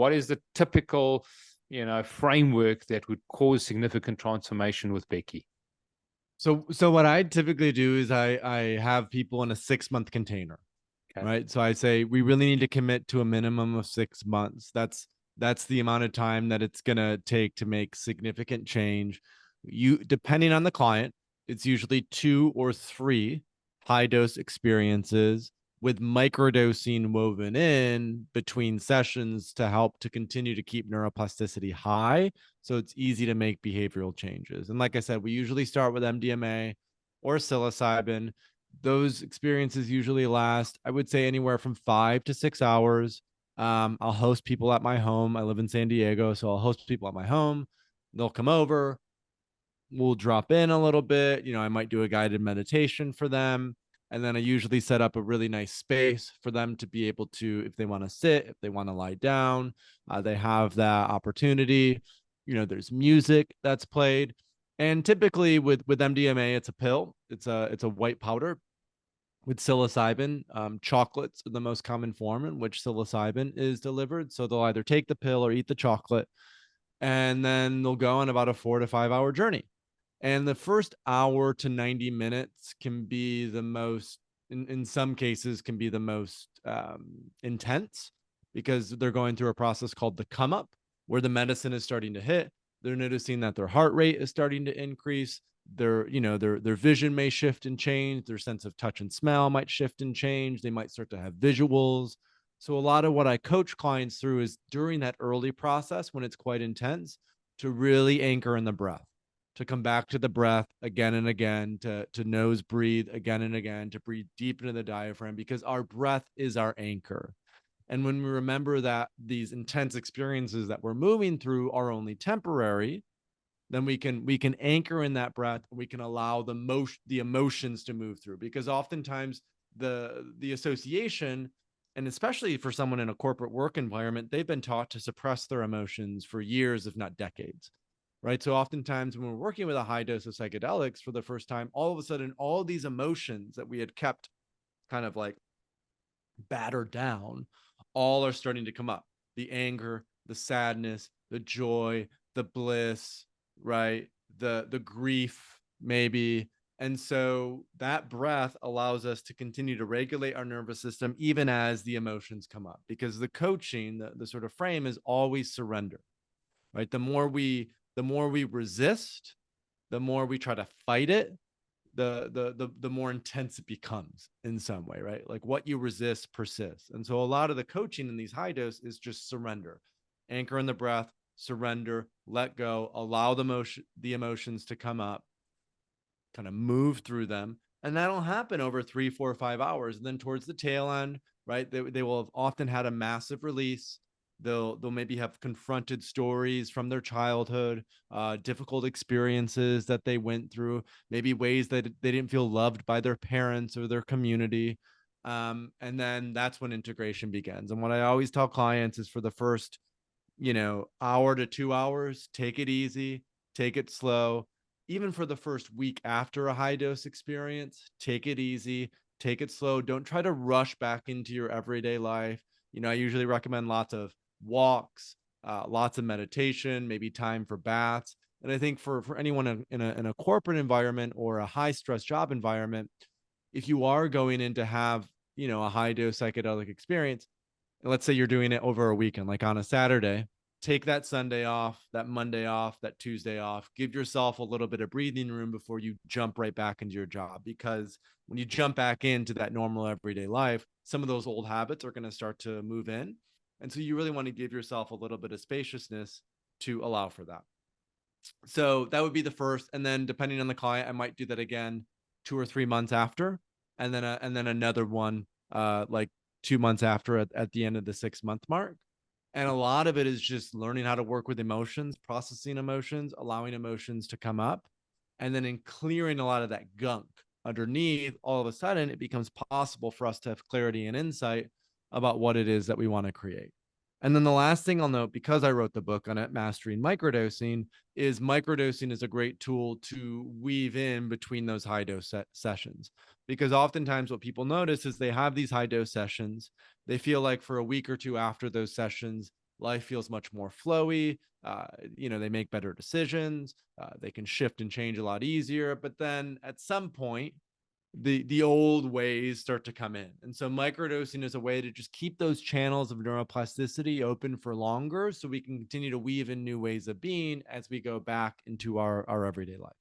what is the typical, framework that would cause significant transformation with Becky? So what I typically do is I have people in a 6-month container, Okay. right? So I say we really need to commit to a minimum of 6 months. That's the amount of time that it's gonna take to make significant change. You, depending on the client, it's usually 2 or 3 high dose experiences with microdosing woven in between sessions to help to continue to keep neuroplasticity high, so it's easy to make behavioral changes. And like I said, we usually start with MDMA or psilocybin. Those experiences usually last, I would say, anywhere from 5 to 6 hours. I'll host people at my home. I live in San Diego, so I'll host people at my home. They'll come over. We'll drop in a little bit. I might do a guided meditation for them. And then I usually set up a really nice space for them to be able to, if they want to sit, if they want to lie down, they have that opportunity. There's music that's played. And typically with MDMA, it's a pill. It's a white powder. With psilocybin, chocolates are the most common form in which psilocybin is delivered. So they'll either take the pill or eat the chocolate, and then they'll go on about a 4 to 5 hour journey. And the first hour to 90 minutes can be the most, in some cases, can be the most intense, because they're going through a process called the come up, where the medicine is starting to hit. They're noticing that their heart rate is starting to increase. Their vision may shift and change. Their sense of touch and smell might shift and change. They might start to have visuals. So a lot of what I coach clients through is during that early process, when it's quite intense, to really anchor in the breath, to come back to the breath again and again, to nose breathe again and again, to breathe deep into the diaphragm, because our breath is our anchor. And when we remember that these intense experiences that we're moving through are only temporary, then we can anchor in that breath. We can allow the emotions to move through, because oftentimes the association, and especially for someone in a corporate work environment, they've been taught to suppress their emotions for years, if not decades. Right. So oftentimes when we're working with a high dose of psychedelics for the first time, all of a sudden, all these emotions that we had kept kind of like battered down, all are starting to come up. The anger, the sadness, the joy, the bliss, right? The grief, maybe. And so that breath allows us to continue to regulate our nervous system, even as the emotions come up, because the coaching, the sort of frame is always surrender, right? The more we resist, the more we try to fight it, the more intense it becomes in some way, right? Like what you resist persists. And so a lot of the coaching in these high dose is just surrender, anchor in the breath, surrender, let go, allow the emotions to come up, kind of move through them. And that'll happen over 3, 4, 5 hours. And then towards the tail end, right, they will have often had a massive release. They'll maybe have confronted stories from their childhood, difficult experiences that they went through, maybe ways that they didn't feel loved by their parents or their community. And then that's when integration begins. And what I always tell clients is, for the first, hour to 2 hours, take it easy, take it slow. Even for the first week after a high dose experience, take it easy, take it slow. Don't try to rush back into your everyday life. I usually recommend lots of walks, lots of meditation, maybe time for baths. And I think for anyone in a corporate environment or a high stress job environment, if you are going in to have, a high dose psychedelic experience, and let's say you're doing it over a weekend, like on a Saturday, take that Sunday off, that Monday off, that Tuesday off. Give yourself a little bit of breathing room before you jump right back into your job. Because when you jump back into that normal everyday life, some of those old habits are going to start to move in. And so you really want to give yourself a little bit of spaciousness to allow for that. So that would be the first. And then depending on the client, I might do that again 2 or 3 months after. And then another one, like 2 months after, at the end of the 6-month mark. And a lot of it is just learning how to work with emotions, processing emotions, allowing emotions to come up, and then in clearing a lot of that gunk underneath, all of a sudden it becomes possible for us to have clarity and insight about what it is that we want to create. And then the last thing I'll note, because I wrote the book on it, Mastering Microdosing, is microdosing is a great tool to weave in between those high dose sessions. Because oftentimes what people notice is they have these high dose sessions. They feel like for a week or two after those sessions, life feels much more flowy. They make better decisions. They can shift and change a lot easier. But then at some point, the old ways start to come in. And so microdosing is a way to just keep those channels of neuroplasticity open for longer so we can continue to weave in new ways of being as we go back into our everyday life.